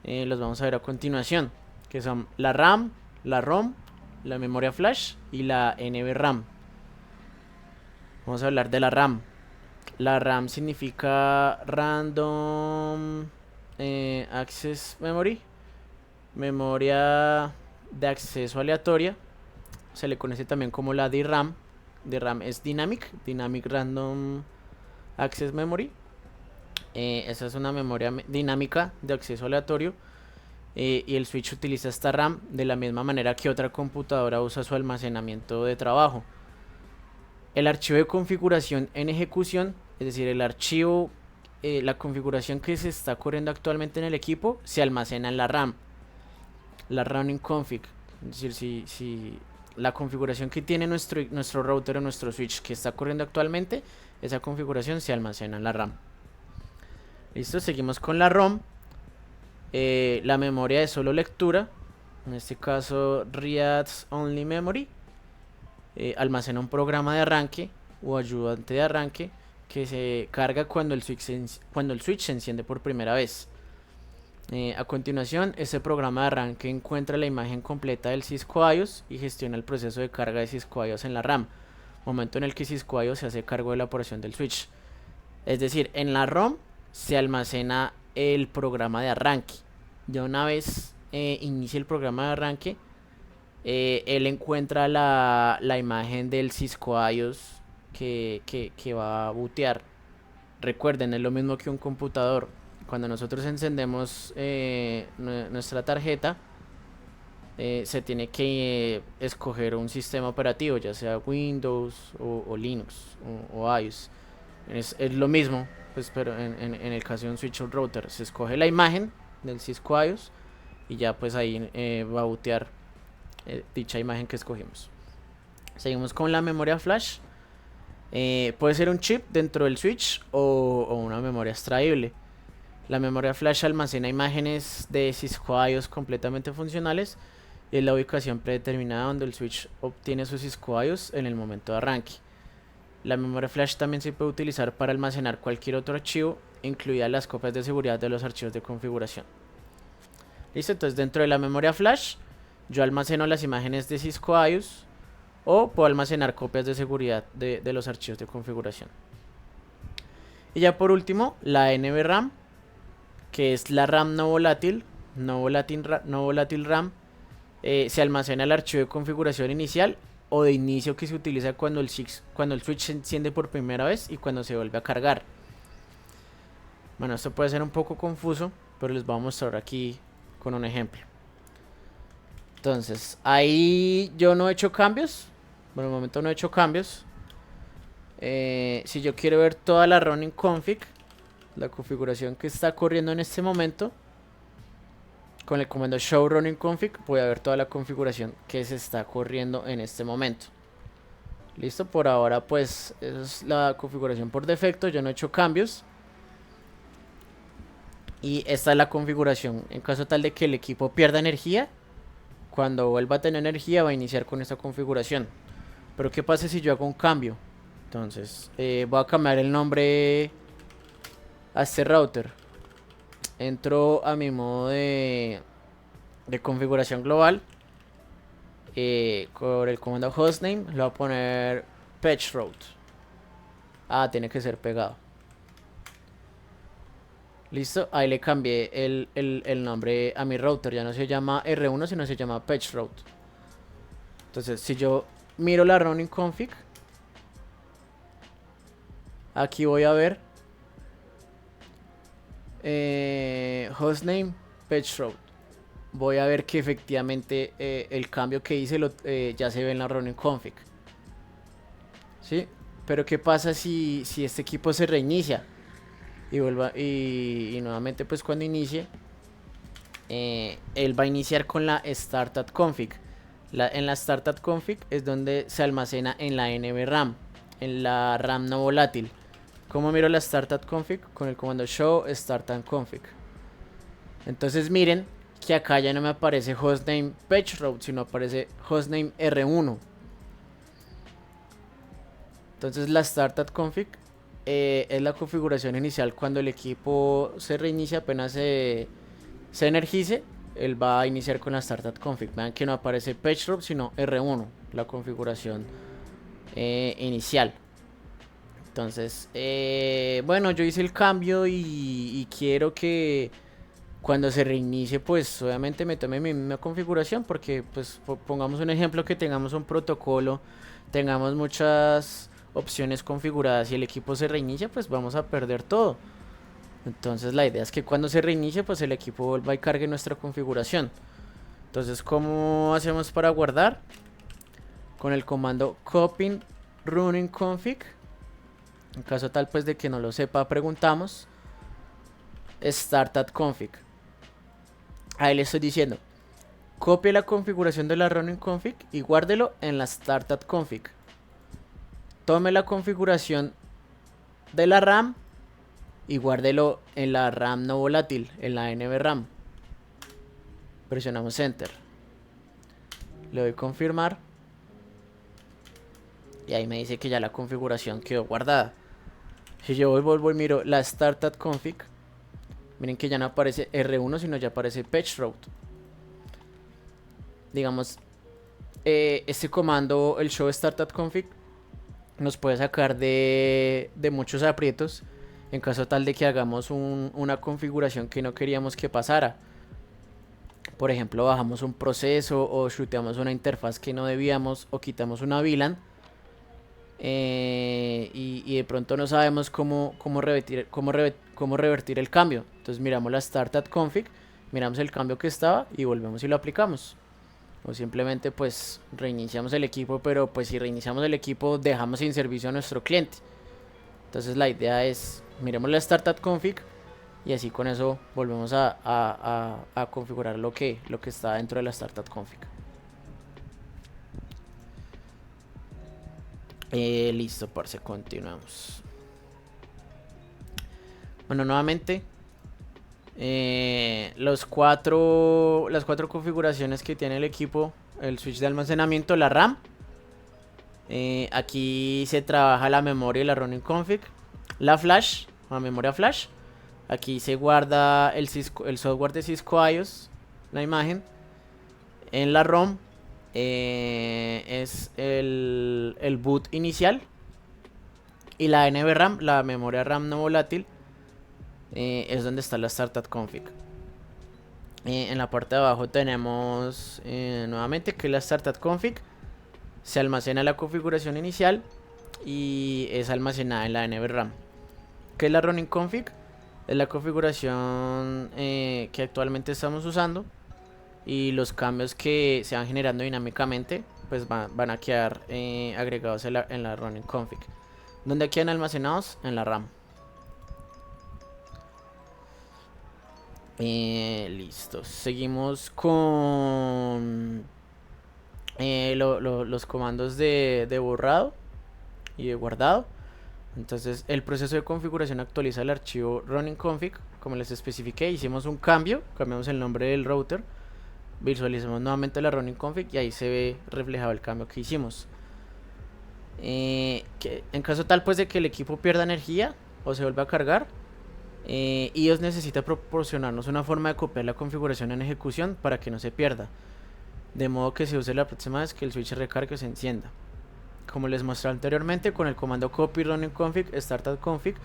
Los vamos a ver a continuación, que son la RAM, la ROM, la memoria flash y la NVRAM. Vamos a hablar de la RAM. La RAM significa Random Access Memory, memoria de acceso aleatoria. Se le conoce también como la DRAM. DRAM es Dynamic Random Access Memory. Esa es una memoria dinámica de acceso aleatorio. Y el switch utiliza esta RAM de la misma manera que otra computadora usa su almacenamiento de trabajo. El archivo de configuración en ejecución, es decir, el archivo, la configuración que se está corriendo actualmente en el equipo, se almacena en la RAM, la running config. Es decir, si la configuración que tiene nuestro router o nuestro switch que está corriendo actualmente, esa configuración se almacena en la RAM. Listo, seguimos con la ROM. La memoria de solo lectura, en este caso Reads Only Memory, almacena un programa de arranque o ayudante de arranque que se carga cuando el switch se enciende por primera vez. A continuación, este programa de arranque encuentra la imagen completa del Cisco IOS y gestiona el proceso de carga de Cisco IOS en la RAM, momento en el que Cisco IOS se hace cargo de la operación del switch. Es decir, en la ROM se almacena el programa de arranque. Ya una vez inicia el programa de arranque, él encuentra la imagen del Cisco IOS que va a bootear. Recuerden, es lo mismo que un computador. Cuando nosotros encendemos nuestra tarjeta, se tiene que escoger un sistema operativo, ya sea Windows o Linux o iOS. Es lo mismo, pues, pero en el caso de un switch o router, se escoge la imagen del Cisco IOS y ya pues ahí va a bootear dicha imagen que escogimos. Seguimos con la memoria flash. Puede ser un chip dentro del switch o una memoria extraíble. La memoria flash almacena imágenes de Cisco IOS completamente funcionales y es la ubicación predeterminada donde el switch obtiene su Cisco IOS en el momento de arranque. La memoria flash también se puede utilizar para almacenar cualquier otro archivo, incluidas las copias de seguridad de los archivos de configuración. Listo, entonces dentro de la memoria flash yo almaceno las imágenes de Cisco IOS o puedo almacenar copias de seguridad de los archivos de configuración. Y ya por último, la NVRAM, que es la RAM no volátil RAM. Se almacena el archivo de configuración inicial o de inicio que se utiliza cuando el switch se enciende por primera vez y cuando se vuelve a cargar. Bueno, esto puede ser un poco confuso, pero les voy a mostrar aquí con un ejemplo. Entonces, ahí yo no he hecho cambios. Por el momento no he hecho cambios. Si yo quiero ver toda la running config, la configuración que está corriendo en este momento, con el comando show running config voy a ver toda la configuración que se está corriendo en este momento. Listo, por ahora pues esa es la configuración por defecto, yo no he hecho cambios. Y esta es la configuración en caso tal de que el equipo pierda energía. Cuando vuelva a tener energía va a iniciar con esta configuración. Pero ¿qué pasa si yo hago un cambio? Entonces voy a cambiar el nombre a este router. Entro a mi modo de configuración global. Con el comando hostname le voy a poner patch route. Tiene que ser pegado. Listo, ahí le cambié el nombre a mi router. Ya no se llama R1 sino se llama patch route. Entonces si yo miro la running config, aquí voy a ver hostname patch route. Voy a ver que efectivamente el cambio que hice ya se ve en la running config. ¿Sí? Pero ¿qué pasa si este equipo se reinicia? Y vuelva y nuevamente pues cuando inicie él va a iniciar con la startup config. En la startup config es donde se almacena en la NVRAM, en la RAM no volátil. ¿Cómo miro la startup config? Con el comando show startup config. Entonces miren que acá ya no me aparece hostname patch route, sino aparece hostname R1. Entonces la startup config es la configuración inicial cuando el equipo se reinicia, apenas se energice, él va a iniciar con la startup config. Vean que no aparece patch route sino R1, la configuración inicial. Entonces, bueno, yo hice el cambio y quiero que cuando se reinicie, pues obviamente me tome mi misma configuración, porque pues pongamos un ejemplo que tengamos un protocolo, tengamos muchas opciones configuradas y el equipo se reinicia, pues vamos a perder todo. Entonces la idea es que cuando se reinicie, pues el equipo vuelva y cargue nuestra configuración. Entonces, ¿cómo hacemos para guardar? Con el comando copy running config. En caso tal pues de que no lo sepa, preguntamos startup config. Ahí le estoy diciendo, copie la configuración de la running config y guárdelo en la startup config. Tome la configuración de la RAM y guárdelo en la RAM no volátil, en la NVRAM. Presionamos enter. Le doy confirmar. Y ahí me dice que ya la configuración quedó guardada. Si yo vuelvo y miro la startup config, miren que ya no aparece R1 sino ya aparece patch route. Digamos, este comando, el show startup config, nos puede sacar de muchos aprietos en caso tal de que hagamos una configuración que no queríamos que pasara. Por ejemplo, bajamos un proceso o shooteamos una interfaz que no debíamos o quitamos una VLAN. Y de pronto no sabemos cómo revertir el cambio. Entonces miramos la startup config, miramos el cambio que estaba y volvemos y lo aplicamos. O simplemente pues reiniciamos el equipo, pero pues si reiniciamos el equipo dejamos sin servicio a nuestro cliente. Entonces la idea es, miremos la startup config y así con eso volvemos a configurar lo que está dentro de la startup config. Listo, parce, continuamos. Bueno, nuevamente las cuatro configuraciones que tiene el equipo: el switch de almacenamiento, la RAM, aquí se trabaja la memoria y la running config, la flash, la memoria flash, aquí se guarda el software de Cisco IOS, la imagen. En la ROM es el boot inicial, y la NVRAM, la memoria RAM no volátil, es donde está la startup config. En la parte de abajo tenemos nuevamente que la startup config se almacena la configuración inicial y es almacenada en la NVRAM. ¿Qué es la running config? Es la configuración que actualmente estamos usando. Y los cambios que se van generando dinámicamente pues van a quedar agregados en la running config. ¿Dónde quedan almacenados? En la RAM. Listo. Seguimos con los comandos de borrado y de guardado. Entonces el proceso de configuración actualiza el archivo running config. Como les especifiqué, hicimos un cambio, cambiamos el nombre del router, visualizamos nuevamente la running config y ahí se ve reflejado el cambio que hicimos. Que en caso tal pues de que el equipo pierda energía o se vuelva a cargar, iOS necesita proporcionarnos una forma de copiar la configuración en ejecución para que no se pierda, de modo que se use la próxima vez que el switch recargue o se encienda. Como les mostré anteriormente, con el comando copy running config startup config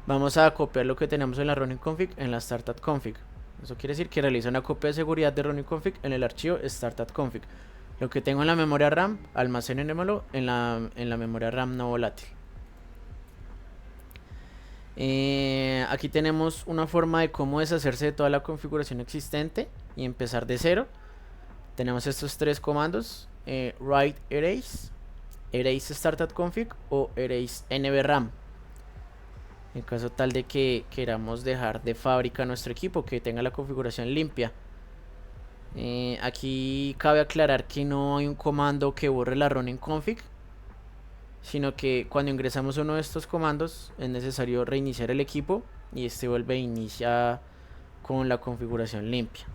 vamos a copiar lo que tenemos en la running config en la startup config. Eso quiere decir que realiza una copia de seguridad de running config en el archivo startup config. Lo que tengo en la memoria RAM, almacenémoslo en la memoria RAM no volátil. Aquí tenemos una forma de cómo deshacerse de toda la configuración existente y empezar de cero. Tenemos estos tres comandos: write erase, erase startup config o erase nvram. En caso tal de que queramos dejar de fábrica nuestro equipo, que tenga la configuración limpia. Aquí cabe aclarar que no hay un comando que borre la running config, sino que cuando ingresamos uno de estos comandos es necesario reiniciar el equipo y este vuelve a iniciar con la configuración limpia.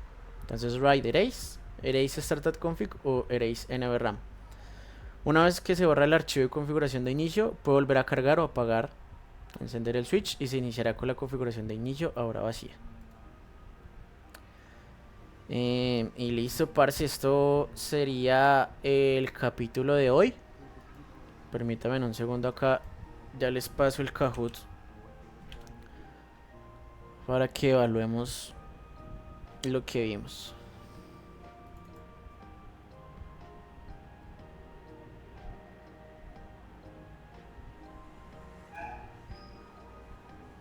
Entonces write erase, erase startup config o erase nvram. Una vez que se borra el archivo de configuración de inicio, puede volver a cargar o apagar, encender el switch y se iniciará con la configuración de inicio ahora vacía. Y listo, parce, esto sería el capítulo de hoy. Permítanme un segundo acá, ya les paso el Kahoot para que evaluemos lo que vimos.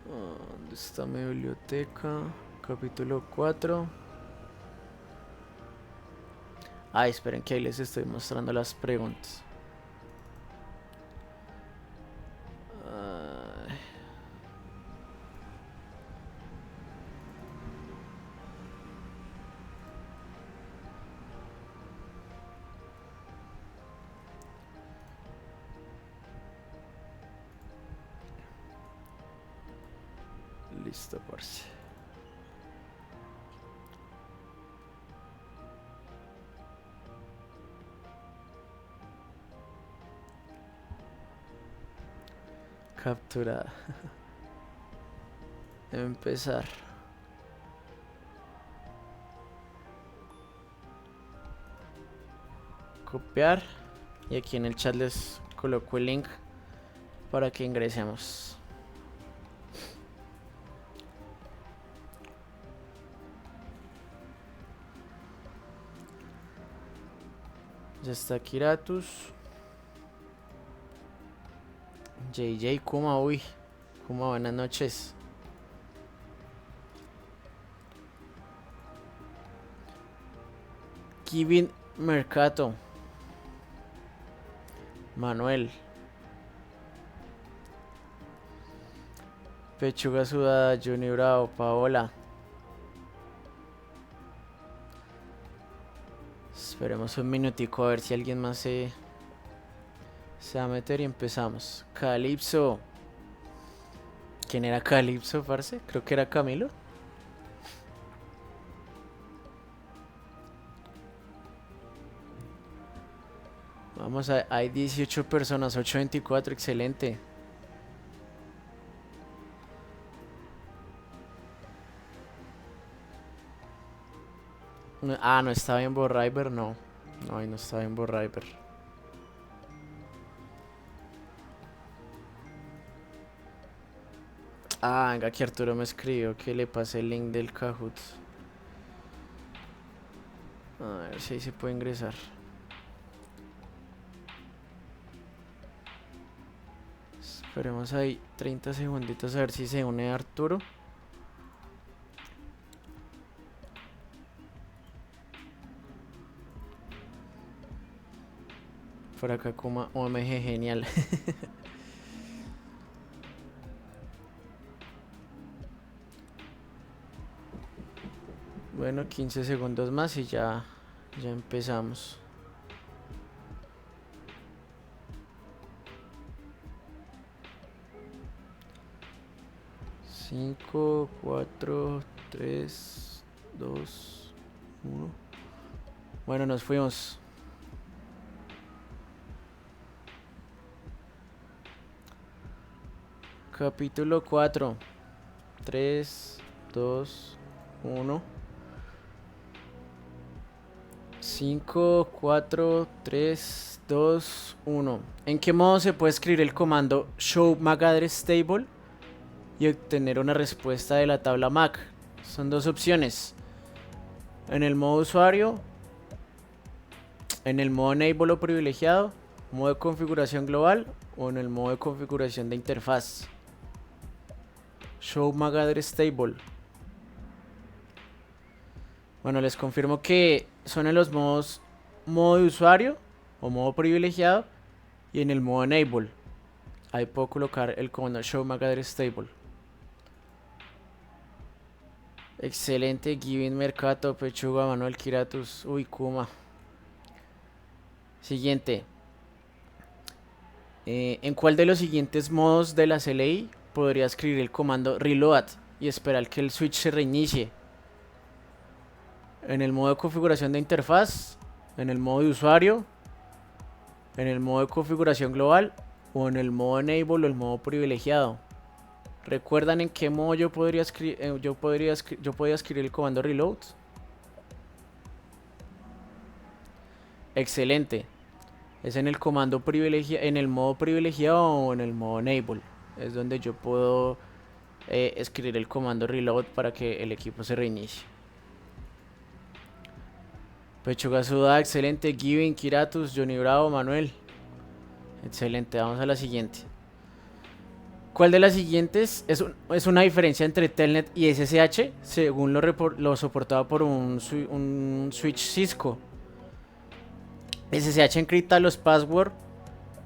¿Dónde está mi biblioteca? Capítulo 4. Esperen que ahí les estoy mostrando las preguntas. Listo, parce. Capturada. Empezar. Copiar. Y aquí en el chat les coloco el link para que ingresemos. Ya está Kiratus. JJ Kuma, uy. Kuma, buenas noches. Kevin Mercato. Manuel. Pechuga Sudada, Johnny Bravo, Paola. Esperemos un minutico a ver si alguien más se va a meter y empezamos. Calypso. ¿Quién era Calypso, parce? Creo que era Camilo. Vamos a... Hay 18 personas, 824, excelente. No estaba en Borriver, no. No, ahí no estaba en Borriver. Venga, aquí Arturo me escribió que le pasé el link del Kahoot. A ver si ahí se puede ingresar. Esperemos ahí 30 segunditos a ver si se une Arturo. Por acá como OMG, genial. Bueno, 15 segundos más y ya empezamos. Cinco, 4, 3, 2, 1. Bueno, nos fuimos. Capítulo 4. 3, 2, 1. 5, 4, 3, 2, 1. ¿En qué modo se puede escribir el comando show MAC address table y obtener una respuesta de la tabla MAC? Son dos opciones. En el modo usuario, en el modo enable o privilegiado, modo de configuración global o en el modo de configuración de interfaz. Show MAC address table. Bueno, les confirmo que son en los modos modo de usuario o modo privilegiado y en el modo enable. Ahí puedo colocar el comando show MAC address table. Excelente, Giving, Mercato, Pechuga, Manuel, Kiratus. Uy, Kuma. Siguiente. ¿En cuál de los siguientes modos de la CLI podría escribir el comando reload y esperar que el switch se reinicie? En el modo de configuración de interfaz, en el modo de usuario, en el modo de configuración global o en el modo enable o el modo privilegiado. ¿Recuerdan en qué modo yo podría escribir, yo podía escribir el comando reload? Excelente. Es en el comando privilegiado, en el modo privilegiado o en el modo enable. Es donde yo puedo escribir el comando reload para que el equipo se reinicie. Pechuga Suda, excelente. Giving, Kiratus, Johnny Bravo, Manuel. Excelente, vamos a la siguiente. ¿Cuál de las siguientes es una diferencia entre Telnet y SSH según lo soportado por un switch Cisco? SSH encripta los passwords,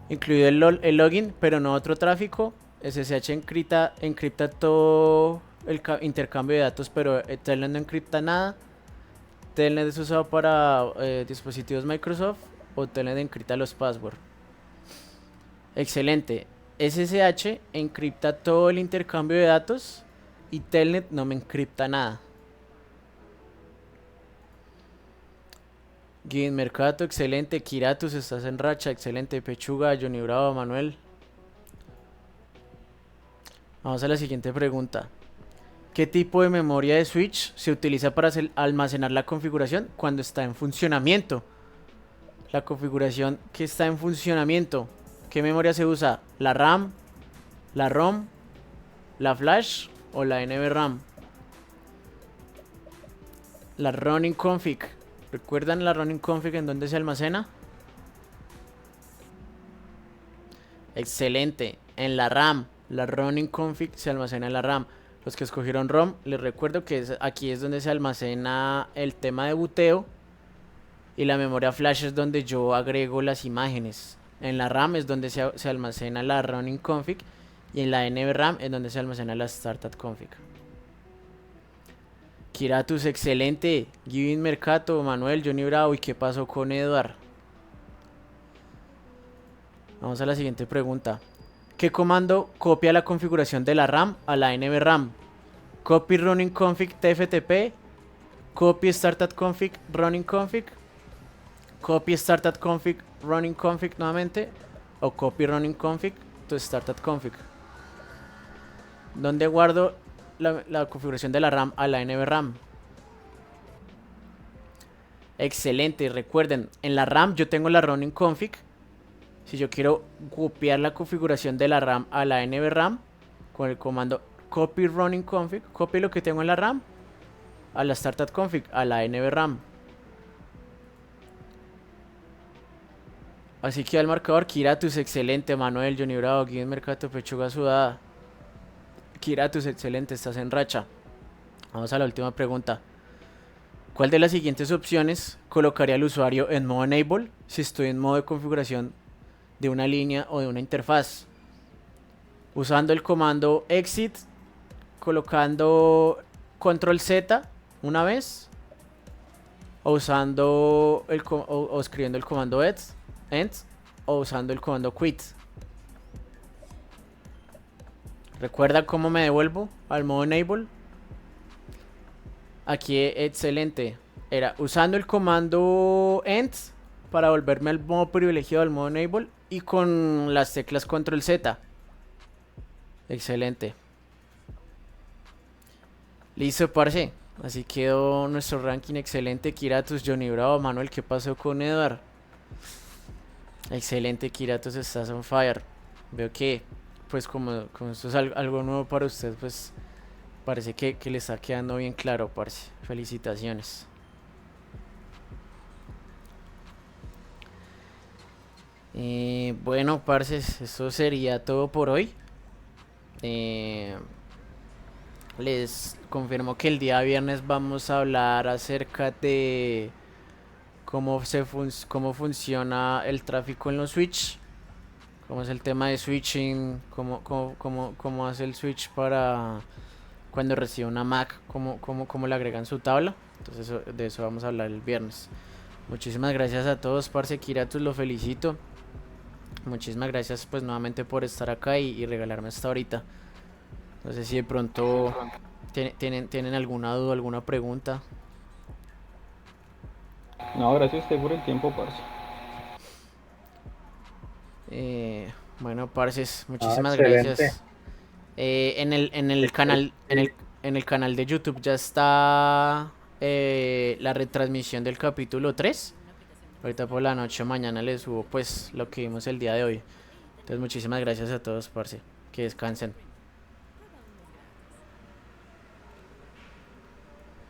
incluido el login, pero no otro tráfico. SSH encripta todo el intercambio de datos, pero Telnet no encripta nada. Telnet es usado para dispositivos Microsoft o Telnet encripta los passwords. Excelente. SSH encripta todo el intercambio de datos y Telnet no me encripta nada. Gin Mercato, excelente. Kiratus, estás en racha, excelente. Pechuga, Johnny Bravo, Manuel. Vamos a la siguiente pregunta. ¿Qué tipo de memoria de switch se utiliza para almacenar la configuración cuando está en funcionamiento? La configuración que está en funcionamiento. ¿Qué memoria se usa? ¿La RAM, la ROM, la flash o la NVRAM? La running config. ¿Recuerdan la running config en dónde se almacena? Excelente. En la RAM. La running config se almacena en la RAM. Los que escogieron ROM, les recuerdo que aquí es donde se almacena el tema de buteo. Y la memoria flash es donde yo agrego las imágenes. En la RAM es donde se almacena la running config. Y en la NVRAM es donde se almacena la startup config. Kiratus, excelente. Giving Mercato, Manuel, Johnny Bravo. ¿Y qué pasó con Eduard? Vamos a la siguiente pregunta. ¿Qué comando copia la configuración de la RAM a la NVRAM? Copy running config TFTP, copy startup config running config, copy startup config running config nuevamente o copy running config to startup config. ¿Dónde guardo la configuración de la RAM a la NVRAM? Excelente, recuerden, en la RAM yo tengo la running config. Si yo quiero copiar la configuración de la RAM a la NVRAM, con el comando copy running config, copio lo que tengo en la RAM a la startup config, a la NVRAM. Así queda el marcador. Kiratus, excelente. Manuel, Johnny Bravo, Guido Mercato, Pechuga Sudada. Kiratus, excelente, estás en racha. Vamos a la última pregunta. ¿Cuál de las siguientes opciones colocaría al usuario en modo enable si estoy en modo de configuración de una línea o de una interfaz. Usando el comando exit, colocando control Z una vez, o usando o escribiendo el comando end, o usando el comando quit. ¿Recuerda cómo me devuelvo al modo enable? Aquí excelente. Era usando el comando end para volverme al modo privilegiado, al modo enable, y con las teclas control Z. Excelente. Listo, parce. Así quedó nuestro ranking. Excelente, Kiratus, Johnny Bravo, Manuel. ¿Qué pasó con Edward? Excelente, Kiratus, estás on fire. Veo que, pues como esto es algo nuevo para usted, pues parece que le está quedando bien claro, parce. Felicitaciones. Bueno, parce, eso sería todo por hoy. Les confirmo que el día viernes vamos a hablar acerca de cómo funciona el tráfico en los Switch, cómo es el tema de switching, cómo hace el Switch para cuando recibe una Mac, cómo le agregan su tabla. Entonces de eso vamos a hablar el viernes. Muchísimas gracias a todos, parce. Kiratus, lo felicito. Muchísimas gracias pues nuevamente por estar acá y regalarme esta horita. No sé si de pronto tienen alguna duda, alguna pregunta. No, gracias a usted por el tiempo, parce. Bueno, parces, muchísimas excelente. gracias. En el canal de YouTube ya está la retransmisión del capítulo 3. Ahorita por la noche o mañana les subo pues lo que vimos el día de hoy. Entonces muchísimas gracias a todos, parce. Que descansen.